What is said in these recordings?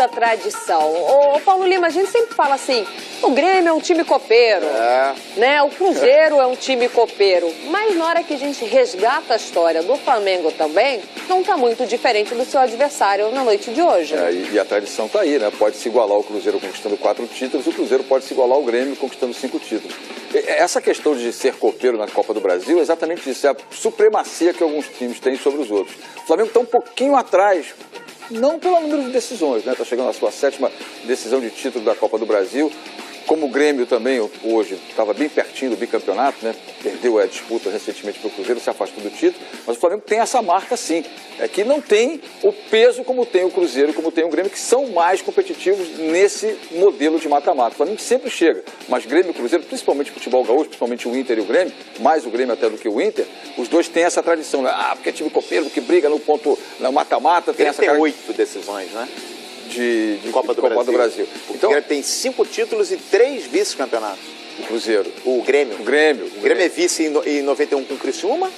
muita tradição. Ô, Paulo Lima, a gente sempre fala assim, o Grêmio é um time copeiro, né? O Cruzeiro é um time copeiro. Mas na hora que a gente resgata a história do Flamengo também, não está muito diferente do seu adversário na noite de hoje. E a tradição está aí, né? Pode se igualar o Cruzeiro conquistando 4 títulos, o Cruzeiro pode se igualar ao Grêmio conquistando 5 títulos. Essa questão de ser copeiro na Copa do Brasil é exatamente isso, é a supremacia que alguns times têm sobre os outros. O Flamengo está um pouquinho atrás, não pelo número de decisões, né? Está chegando à sua 7ª decisão de título da Copa do Brasil. Como o Grêmio também, hoje, estava bem pertinho do bicampeonato, né? Perdeu a disputa recentemente para o Cruzeiro, se afastou do título. Mas o Flamengo tem essa marca, sim. É que não tem o peso como tem o Cruzeiro, como tem o Grêmio, que são mais competitivos nesse modelo de mata-mata. O Flamengo sempre chega, mas Grêmio e Cruzeiro, principalmente o futebol gaúcho, principalmente o Inter e o Grêmio, mais o Grêmio até do que o Inter, os dois têm essa tradição, né? Porque é time copeiro, porque briga no ponto, no mata-mata. Tem essa 8 decisões, né? De Copa do Brasil. Então, o Grêmio tem 5 títulos e 3 vice-campeonatos. O Cruzeiro. O Grêmio. O Grêmio é vice em 91 com o Criciúma,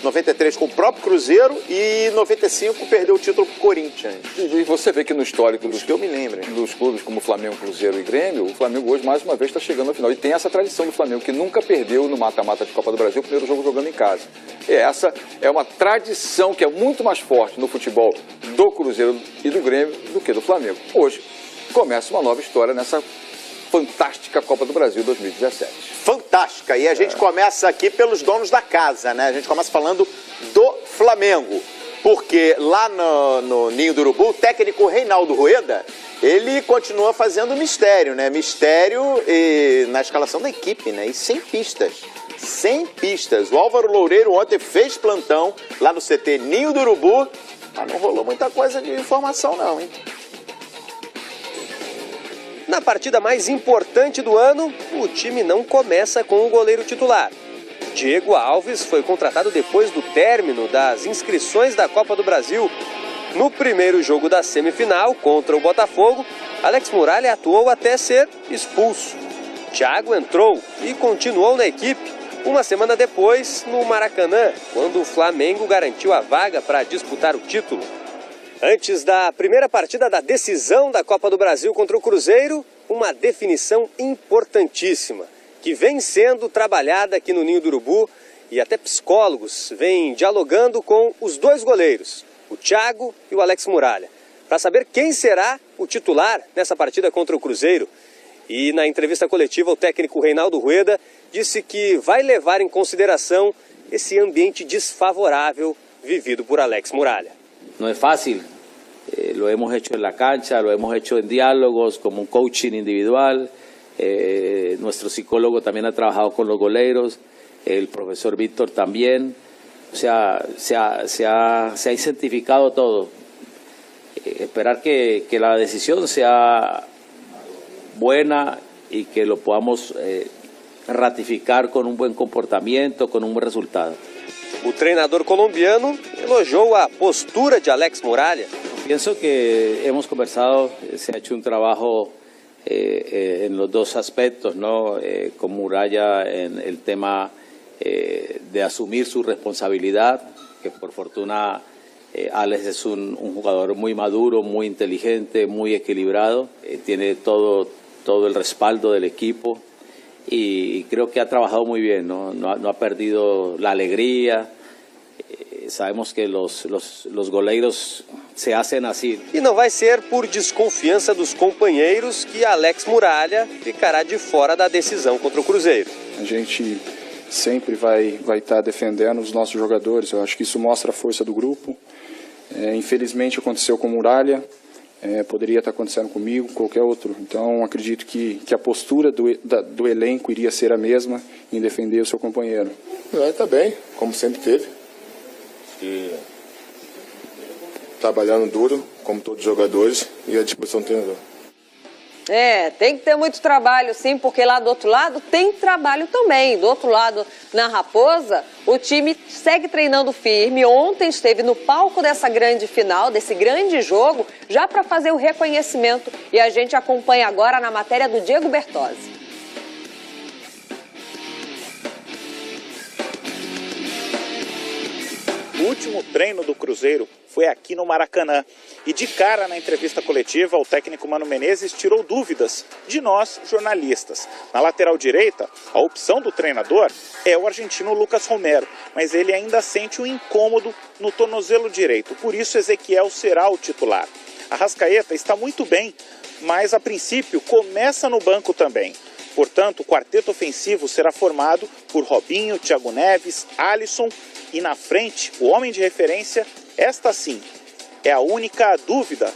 93 com o próprio Cruzeiro e 95 perdeu o título pro Corinthians. E você vê que no histórico que eu me lembro, dos clubes como Flamengo, Cruzeiro e Grêmio, o Flamengo hoje mais uma vez está chegando ao final. E tem essa tradição do Flamengo, que nunca perdeu no mata-mata de Copa do Brasil, o primeiro jogo jogando em casa. E essa é uma tradição que é muito mais forte no futebol do Cruzeiro e do Grêmio do que do Flamengo. Hoje começa uma nova história nessa fantástica Copa do Brasil 2017. Fantástica! E a gente começa aqui pelos donos da casa, né? A gente começa falando do Flamengo. Porque lá no Ninho do Urubu, o técnico Reinaldo Rueda, ele continua fazendo mistério, né? Mistério na escalação da equipe, né? E sem pistas. Sem pistas. O Álvaro Loureiro ontem fez plantão lá no CT Ninho do Urubu, mas não rolou muita coisa de informação não, hein? Na partida mais importante do ano, o time não começa com o goleiro titular. Diego Alves foi contratado depois do término das inscrições da Copa do Brasil. No primeiro jogo da semifinal, contra o Botafogo, Alex Muralha atuou até ser expulso. Thiago entrou e continuou na equipe uma semana depois no Maracanã, quando o Flamengo garantiu a vaga para disputar o título. Antes da primeira partida da decisão da Copa do Brasil contra o Cruzeiro, uma definição importantíssima, que vem sendo trabalhada aqui no Ninho do Urubu e até psicólogos vêm dialogando com os dois goleiros, o Thiago e o Alex Muralha, para saber quem será o titular nessa partida contra o Cruzeiro. E na entrevista coletiva, o técnico Reinaldo Rueda disse que vai levar em consideração esse ambiente desfavorável vivido por Alex Muralha. No es fácil, lo hemos hecho en la cancha, lo hemos hecho en diálogos, como un coaching individual. Nuestro psicólogo también ha trabajado con los goleros, el profesor Víctor también. O sea, se ha incentificado todo. Esperar que la decisión sea buena y que lo podamos ratificar con un buen comportamiento, con un buen resultado. O treinador colombiano elogiou a postura de Alex Muralha. Pienso que hemos conversado, se ha hecho un trabajo en los dos aspectos, ¿no? Con Muralha en el tema de asumir su responsabilidad, que por fortuna Alex es un jugador muy maduro, muy inteligente, muy equilibrado, tiene todo el respaldo del equipo. Y creo que ha trabajado muy bien, no ha perdido la alegría. Sabemos que los goleiros se hacen así. E não vai ser por desconfiança dos companheiros que Alex Muralha ficará de fora da decisão contra o Cruzeiro. A gente sempre vai estar defendendo os nossos jogadores. Eu acho que isso mostra a força do grupo. Infelizmente aconteceu com o Muralha. Poderia estar acontecendo comigo, qualquer outro. Então, acredito que a postura do elenco iria ser a mesma em defender o seu companheiro. Está bem, como sempre teve. E trabalhando duro, como todos os jogadores, e à disposição do treinador. Tem que ter muito trabalho, sim, porque lá do outro lado tem trabalho também. Do outro lado, na Raposa, o time segue treinando firme. Ontem esteve no palco dessa grande final, desse grande jogo, já para fazer o reconhecimento. E a gente acompanha agora na matéria do Diego Bertozzi. O último treino do Cruzeiro foi aqui no Maracanã. E de cara na entrevista coletiva, o técnico Mano Menezes tirou dúvidas de nós, jornalistas. Na lateral direita, a opção do treinador é o argentino Lucas Romero, mas ele ainda sente um incômodo no tornozelo direito, por isso Ezequiel será o titular. Arrascaeta está muito bem, mas a princípio começa no banco também. Portanto, o quarteto ofensivo será formado por Robinho, Thiago Neves, Alisson e na frente, o homem de referência, esta sim, é a única dúvida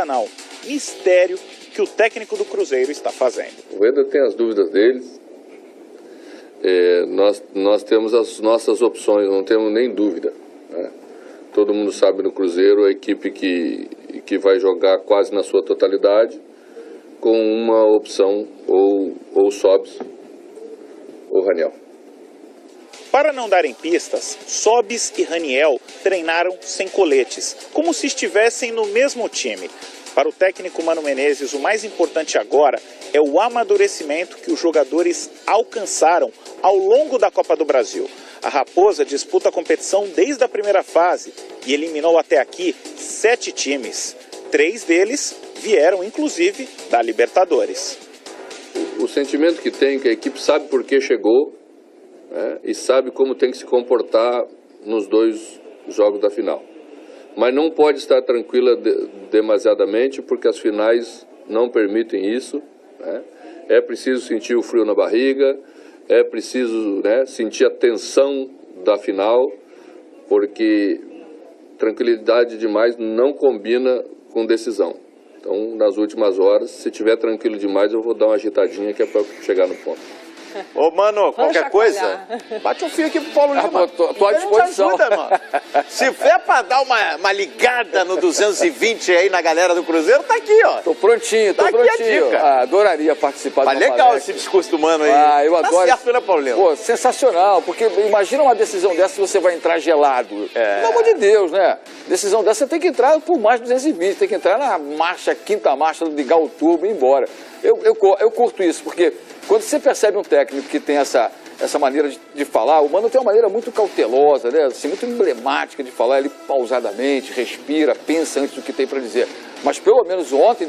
não, mistério que o técnico do Cruzeiro está fazendo. O Eder tem as dúvidas deles, nós temos as nossas opções, não temos nem dúvida, né? Todo mundo sabe no Cruzeiro a equipe que vai jogar quase na sua totalidade, com uma opção ou Sobis ou Raniel. Para não darem pistas, Sobis e Raniel treinaram sem coletes, como se estivessem no mesmo time. Para o técnico Mano Menezes, o mais importante agora é o amadurecimento que os jogadores alcançaram ao longo da Copa do Brasil. A Raposa disputa a competição desde a primeira fase e eliminou até aqui 7 times. 3 deles vieram, inclusive, da Libertadores. O sentimento que tem, que a equipe sabe por que chegou, né, e sabe como tem que se comportar nos 2 jogos da final. Mas não pode estar tranquila demasiadamente, porque as finais não permitem isso, né? É preciso sentir o frio na barriga, é preciso, né, sentir a tensão da final, porque tranquilidade demais não combina com decisão. Então, nas últimas horas, se tiver tranquilo demais, eu vou dar uma agitadinha que é para chegar no ponto. Ô, Mano, qualquer coisa, bate um fio aqui pro Paulo Lima. Tô à disposição. Ajuda, mano. Se for pra dar uma ligada no 220 aí na galera do Cruzeiro, tá aqui, ó. Tô prontinho, tô Tá aqui prontinho. a dica. Adoraria participar Mas de uma legal palestra. esse discurso do Mano aí. Eu adoro. Tá certo, né, Paulo Lima? Pô, sensacional, porque imagina uma decisão dessa se você vai entrar gelado. Pelo amor de Deus, né? Decisão dessa você tem que entrar por mais 220, tem que entrar na marcha, 5ª marcha, ligar o turbo e ir embora. Eu curto isso, porque quando você percebe um técnico que tem essa maneira de falar, o Mano tem uma maneira muito cautelosa, né? Assim, muito emblemática de falar, ele pausadamente, respira, pensa antes do que tem para dizer. Mas pelo menos ontem,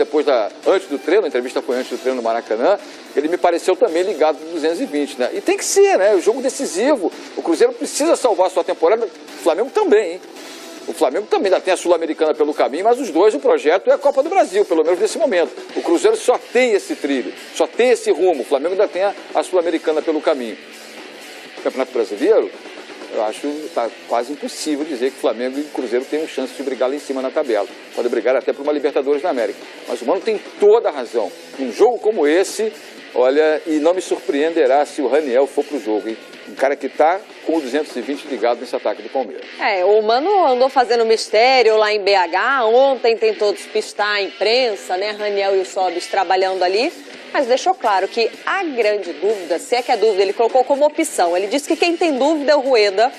antes do treino, a entrevista foi antes do treino no Maracanã, ele me pareceu também ligado no 220, né? E tem que ser, né? O jogo decisivo, o Cruzeiro precisa salvar a sua temporada, o Flamengo também, hein? O Flamengo também ainda tem a Sul-Americana pelo caminho, mas os dois, o projeto é a Copa do Brasil, pelo menos nesse momento. O Cruzeiro só tem esse trilho, só tem esse rumo. O Flamengo ainda tem a Sul-Americana pelo caminho. O Campeonato Brasileiro, eu acho que está quase impossível dizer que Flamengo e Cruzeiro têm chance de brigar lá em cima na tabela. Pode brigar até por uma Libertadores da América. Mas o Mano tem toda a razão. Num jogo como esse, olha, e não me surpreenderá se o Raniel for pro jogo, hein? Um cara que está com o 220 ligado nesse ataque do Palmeiras. O Mano andou fazendo mistério lá em BH, ontem tentou despistar a imprensa, né? Raniel e o Sobis trabalhando ali, mas deixou claro que a grande dúvida, se é que é dúvida, ele colocou como opção. Ele disse que quem tem dúvida é o Rueda.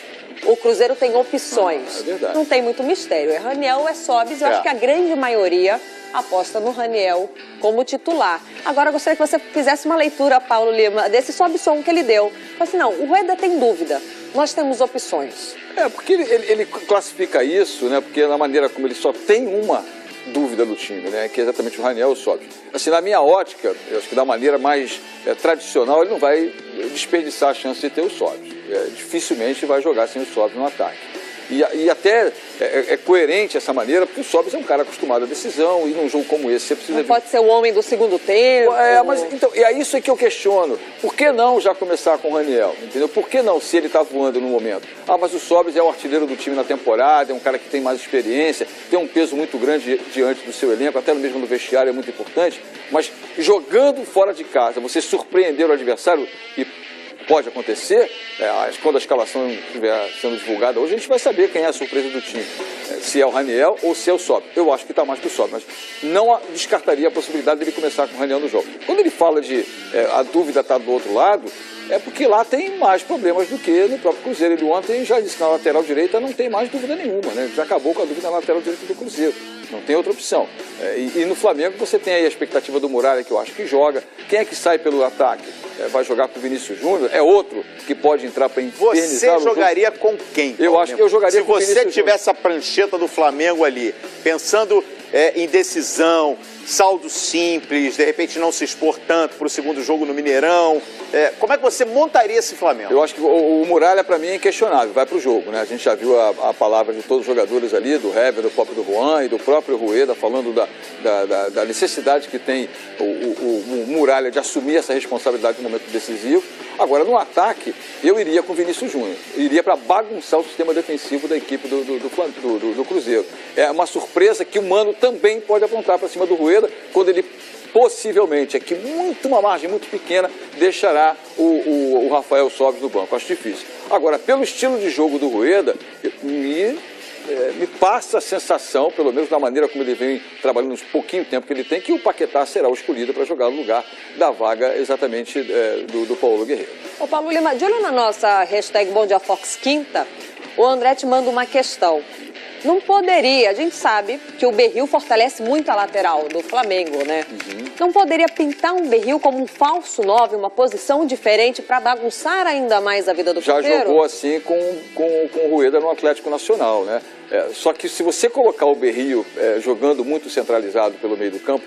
O Cruzeiro tem opções. É verdade. Não tem muito mistério. É Raniel ou é Sobis. Eu acho que a grande maioria aposta no Raniel como titular. Agora, eu gostaria que você fizesse uma leitura, Paulo Lima, desse sobe-som que ele deu. Falei assim, não, o Rueda tem dúvida. Nós temos opções. Porque ele classifica isso, né? Porque na maneira como ele só tem uma dúvida no time, né? Que é exatamente o Raniel e o Sobis. Assim, na minha ótica, eu acho que da maneira mais tradicional, ele não vai desperdiçar a chance de ter o Sobis. Dificilmente vai jogar sem o Sobis no ataque. E até é coerente essa maneira, porque o Sobis é um cara acostumado à decisão, e num jogo como esse você precisa... Não pode ser o homem do segundo tempo. Mas então, é isso aí que eu questiono. Por que não já começar com o Raniel? Entendeu? Por que não, se ele está voando no momento? Mas o Sobis é o artilheiro do time na temporada, é um cara que tem mais experiência, tem um peso muito grande diante do seu elenco, até mesmo no vestiário é muito importante, mas jogando fora de casa, você surpreender o adversário, e pode acontecer, quando a escalação estiver sendo divulgada hoje, a gente vai saber quem é a surpresa do time. Se é o Raniel ou se é o Sobis. Eu acho que está mais que o Sobis, mas não descartaria a possibilidade dele começar com o Raniel no jogo. Quando ele fala de a dúvida está do outro lado, é porque lá tem mais problemas do que no próprio Cruzeiro. Ele ontem já disse que na lateral direita não tem mais dúvida nenhuma, né? Já acabou com a dúvida na lateral direita do Cruzeiro. Não tem outra opção. E no Flamengo você tem aí a expectativa do Muralha, que eu acho que joga. Quem é que sai pelo ataque? vai jogar com o Vinícius Júnior, é outro que pode entrar para infernizar. Você jogaria com quem? Eu acho que eu jogaria com o Vinícius Júnior. Se você tivesse a prancheta do Flamengo ali, pensando em decisão, saldo simples, de repente não se expor tanto para o segundo jogo no Mineirão, como é que você montaria esse Flamengo? Eu acho que o Muralha, para mim, é inquestionável, vai para o jogo, né? A gente já viu a palavra de todos os jogadores ali, do Hever, do próprio Juan e do próprio Rueda, falando da necessidade que tem o Muralha de assumir essa responsabilidade no momento decisivo. Agora, no ataque, eu iria com o Vinícius Júnior, iria para bagunçar o sistema defensivo da equipe do Cruzeiro. É uma surpresa que o Mano também pode apontar para cima do Rueda, quando ele possivelmente, aqui uma margem muito pequena, deixará o Rafael Sobis no banco. Acho difícil. Agora, pelo estilo de jogo do Rueda, me passa a sensação, pelo menos da maneira como ele vem trabalhando nos pouquinho tempo que ele tem, que o Paquetá será o escolhido para jogar no lugar da vaga exatamente do Paulo Guerreiro. Ô Paulo Lima, de olho na nossa hashtag Bom Dia Fox Quinta, o André te manda uma questão. Não poderia, a gente sabe que o Berril fortalece muito a lateral do Flamengo, né? Não poderia pintar um Berril como um falso 9, uma posição diferente para bagunçar ainda mais a vida do Cruzeiro? Já jogou assim com o Rueda no Atlético Nacional, né? Só que se você colocar o Berril jogando muito centralizado pelo meio do campo,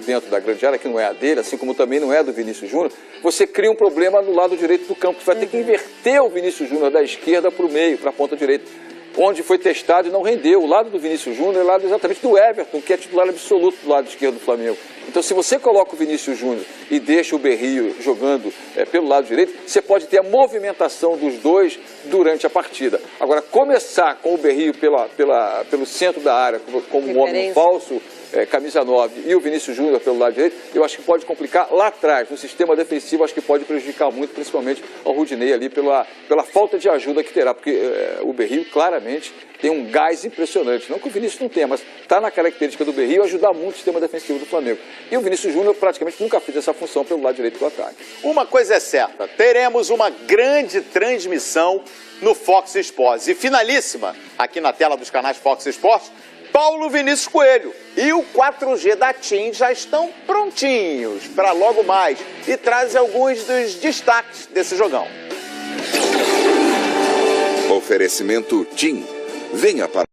dentro da grande área, que não é a dele, assim como também não é a do Vinícius Júnior, você cria um problema no lado direito do campo. Você vai ter que inverter o Vinícius Júnior da esquerda para o meio, para a ponta direita, onde foi testado e não rendeu. O lado do Vinícius Júnior é o lado exatamente do Everton, que é titular absoluto do lado esquerdo do Flamengo. Então, se você coloca o Vinícius Júnior e deixa o Berril jogando pelo lado direito, você pode ter a movimentação dos dois durante a partida. Agora, começar com o Berril pelo centro da área, como um homem falso, camisa 9, e o Vinícius Júnior pelo lado direito, eu acho que pode complicar lá atrás, no sistema defensivo, acho que pode prejudicar muito, principalmente ao Rudinei ali, pela falta de ajuda que terá, porque o Berril claramente tem um gás impressionante, não que o Vinícius não tenha, mas está na característica do Berril ajudar muito o sistema defensivo do Flamengo. E o Vinícius Júnior praticamente nunca fez essa função pelo lado direito do ataque. Uma coisa é certa, teremos uma grande transmissão no Fox Sports. E finalíssima, aqui na tela dos canais Fox Sports, Paulo Vinícius Coelho e o 4G da TIM já estão prontinhos para logo mais e traz alguns dos destaques desse jogão. Oferecimento TIM. Venha para